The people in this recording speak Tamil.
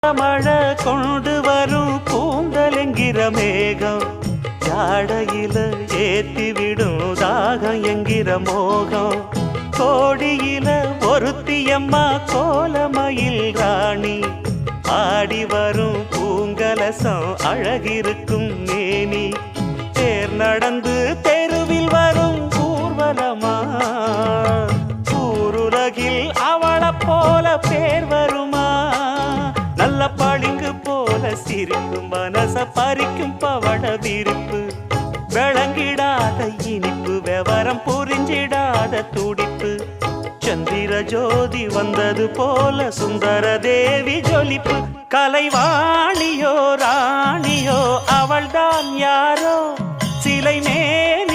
மழை கொண்டு வரும் கூந்தல் என்கிற மேகம் ஜாடையில ஏத்திவிடும் தாகம் என்கிற மோகம் கோடியில ஒருத்தியம்மா கோலமயில் ராணி ஆடி வரும் பூங்கலசம் அழகிருக்கும் மேனி தேர் நடந்து தெருவில் வரும் ஊர்வலமா ஊருலகில் அவளை போல பேர் வருமா நல்ல பளிங்கு போல சிரிக்கும் மனச பறிக்கும் பவள விரிப்பு விளங்கிடாத இனிப்பு விவரம் புரிஞ்சிடாத துடிப்பு சந்திர ஜோதி வந்தது போல சுந்தர தேவி ஜொலிப்பு கலைவாணியோ ராணியோ அவள்தான் யாரோ சிலை மேல்